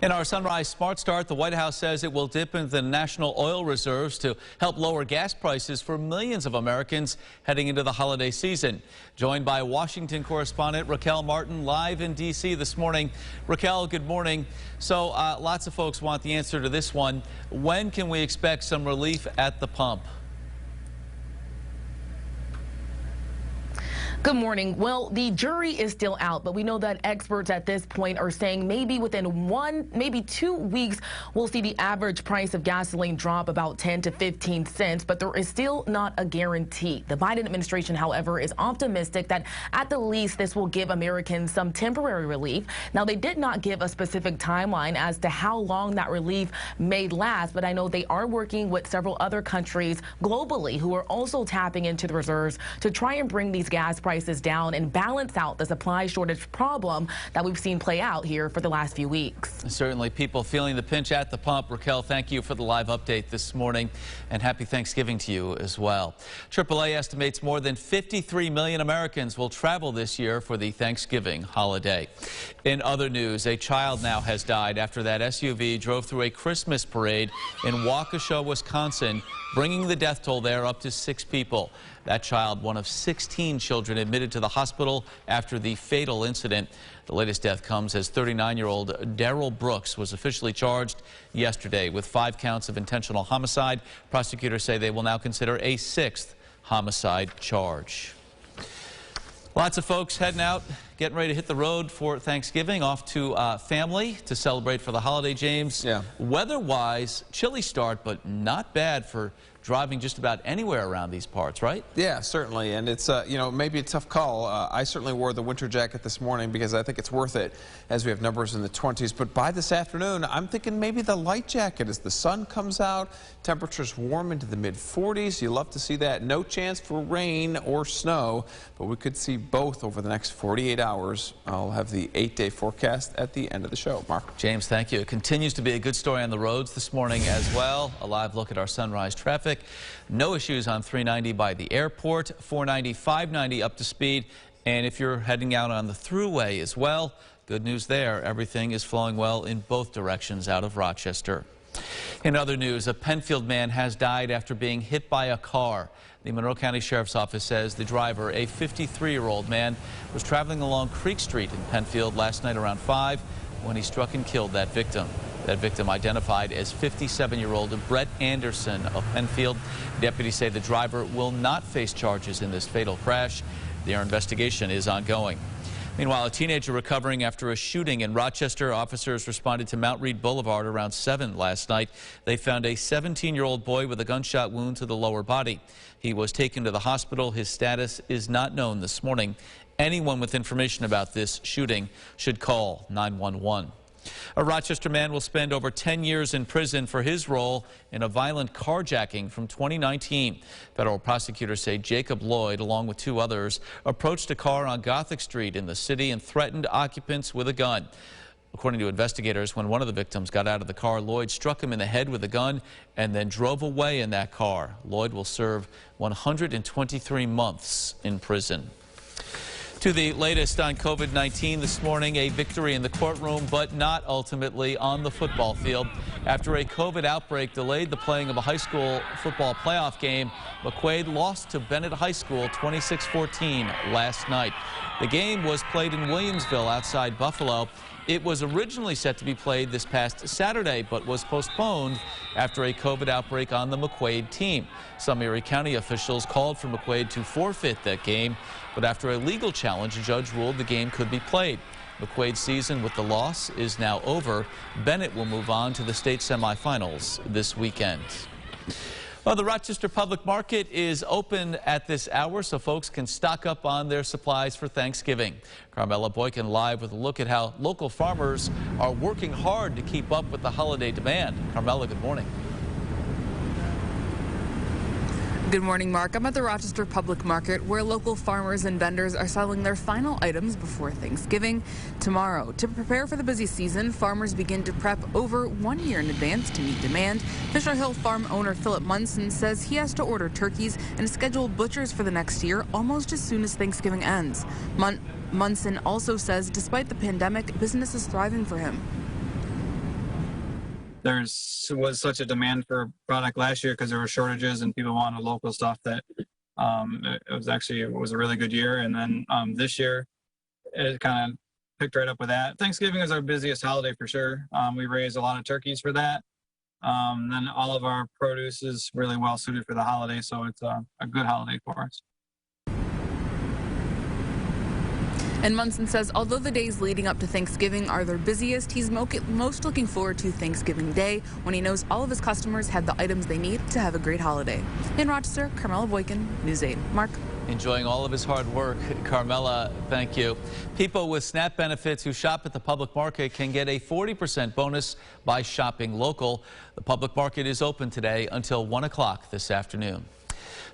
In our Sunrise Smart Start, the White House says it will dip into the national oil reserves to help lower gas prices for millions of Americans heading into the holiday season. Joined by Washington correspondent Raquel Martin live in D.C. this morning. Raquel, good morning. So lots of folks want the answer to this one. When can we expect some relief at the pump? Good morning. Well, the jury is still out, but we know that experts at this point are saying maybe within maybe 2 weeks, we'll see the average price of gasoline drop about 10 to 15 cents, but there is still not a guarantee. The Biden administration, however, is optimistic that at the least this will give Americans some temporary relief. Now, they did not give a specific timeline as to how long that relief may last, but I know they are working with several other countries globally who are also tapping into the reserves to try and bring these gas prices down and balance out the supply shortage problem that we've seen play out here for the last few weeks. Certainly people feeling the pinch at the pump. Raquel, thank you for the live update this morning, and happy Thanksgiving to you as well. AAA estimates more than 53 million Americans will travel this year for the Thanksgiving holiday. In other news, a child now has died after that SUV drove through a Christmas parade in Waukesha, Wisconsin, bringing the death toll there up to 6 people. That child, one of 16 children admitted to the hospital after the fatal incident. The latest death comes as 39-year-old Darrell Brooks was officially charged yesterday with 5 counts of intentional homicide. Prosecutors say they will now consider a 6th homicide charge. Lots of folks heading out, getting ready to hit the road for Thanksgiving, off to family to celebrate for the holiday, James. Yeah. Weather-wise, chilly start, but not bad for driving just about anywhere around these parts, right? Yeah, certainly, and it's, you know, maybe a tough call. I certainly wore the winter jacket this morning because I think it's worth it as we have numbers in the 20s, but by this afternoon, I'm thinking maybe the light jacket as the sun comes out, temperatures warm into the mid-40s. You love to see that. No chance for rain or snow, but we could see both over the next 48 hours. I'll have the 8-day forecast at the end of the show. Mark. James, thank you. It continues to be a good story on the roads this morning as well. A live look at our sunrise traffic. No issues on 390 by the airport, 490, 590 up to speed. And if you're heading out on the thruway as well, good news there. Everything is flowing well in both directions out of Rochester. In other news, a Penfield man has died after being hit by a car. The Monroe County Sheriff's Office says the driver, a 53-year-old man, was traveling along Creek Street in Penfield last night around 5 when he struck and killed that victim. That victim identified as 57-year-old Brett Anderson of Penfield. Deputies say the driver will not face charges in this fatal crash. Their investigation is ongoing. Meanwhile, a teenager recovering after a shooting in Rochester. Officers responded to Mount Read Boulevard around 7 last night. They found a 17-year-old boy with a gunshot wound to the lower body. He was taken to the hospital. His status is not known this morning. Anyone with information about this shooting should call 911. A Rochester man will spend over 10 years in prison for his role in a violent carjacking from 2019. Federal prosecutors say Jacob Lloyd, along with 2 others, approached a car on Gothic Street in the city and threatened occupants with a gun. According to investigators, when one of the victims got out of the car, Lloyd struck him in the head with a gun and then drove away in that car. Lloyd will serve 123 months in prison. To the latest on COVID-19 this morning, a victory in the courtroom, but not ultimately on the football field. After a COVID outbreak delayed the playing of a high school football playoff game, McQuaid lost to Bennett High School 26-14 last night. The game was played in Williamsville outside Buffalo. It was originally set to be played this past Saturday, but was postponed after a COVID outbreak on the McQuaid team. Some Erie County officials called for McQuaid to forfeit that game, but after a legal challenge, a judge ruled the game could be played. McQuaid's season with the loss is now over. Bennett will move on to the state semifinals this weekend. Well, the Rochester Public Market is open at this hour, so folks can stock up on their supplies for Thanksgiving. Carmela Boykin live with a look at how local farmers are working hard to keep up with the holiday demand. Carmela, good morning. Good morning, Mark. I'm at the Rochester Public Market, where local farmers and vendors are selling their final items before Thanksgiving tomorrow. To prepare for the busy season, farmers begin to prep over 1 year in advance to meet demand. Fisher Hill Farm owner Philip Munson says he has to order turkeys and schedule butchers for the next year almost as soon as Thanksgiving ends. Munson also says despite the pandemic, business is thriving for him. was such a demand for product last year because there were shortages and people wanted local stuff that it was a really good year. And then this year it kind of picked right up with that. Thanksgiving is our busiest holiday for sure. We raise a lot of turkeys for that. Then all of our produce is really well suited for the holiday, so it's a good holiday for us. And Munson says although the days leading up to Thanksgiving are their busiest, he's most looking forward to Thanksgiving Day when he knows all of his customers have the items they need to have a great holiday. In Rochester, Carmela Boykin, News 8. Mark. Enjoying all of his hard work. Carmela, thank you. People with SNAP benefits who shop at the public market can get a 40% bonus by shopping local. The public market is open today until 1 o'clock this afternoon.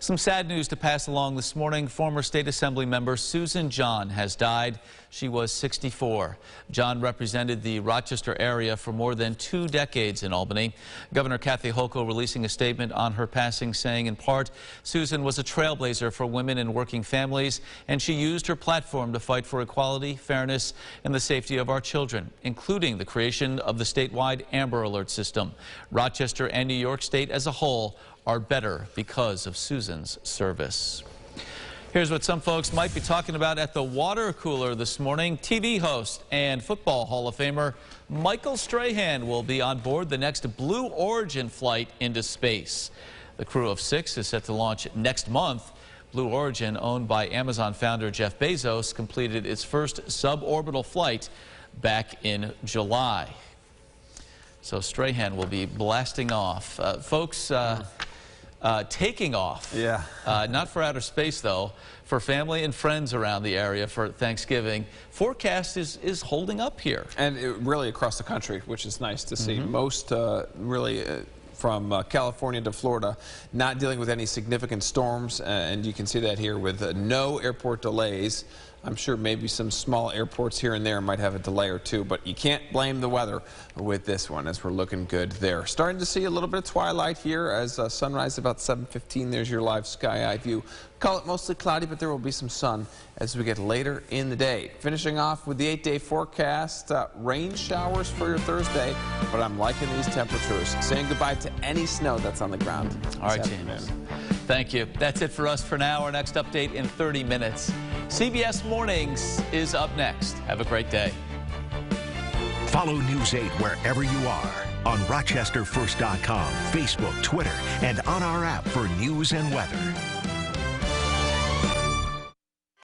Some sad news to pass along this morning. Former State Assembly member Susan John has died. She was 64. John represented the Rochester area for more than 2 decades in Albany. Governor Kathy Hochul releasing a statement on her passing, saying in part, Susan was a trailblazer for women and working families, and she used her platform to fight for equality, fairness, and the safety of our children, including the creation of the statewide Amber Alert system. Rochester and New York State as a whole are better because of Susan's service. Here's what some folks might be talking about at the water cooler this morning. TV host and Football Hall of Famer Michael Strahan will be on board the next Blue Origin flight into space. The crew of 6 is set to launch next month. Blue Origin, owned by Amazon founder Jeff Bezos, completed its first suborbital flight back in July. So Strahan will be blasting off. Taking off. Yeah. Not for outer space, though. For family and friends around the area for Thanksgiving. Forecast is holding up here. And really across the country, which is nice to see. Most from California to Florida, not dealing with any significant storms. And you can see that here with no airport delays. I'm sure maybe some small airports here and there might have a delay or two, but you can't blame the weather with this one as we're looking good there. Starting to see a little bit of twilight here as sunrise about 7:15. There's your live sky eye view. Call it mostly cloudy, but there will be some sun as we get later in the day. Finishing off with the 8-day forecast, rain showers for your Thursday, but I'm liking these temperatures. Saying goodbye to any snow that's on the ground. All right, James. Thank you. That's it for us for now. Our next update in 30 minutes. CBS Mornings is up next. Have a great day. Follow News 8 wherever you are on RochesterFirst.com, Facebook, Twitter, and on our app for news and weather.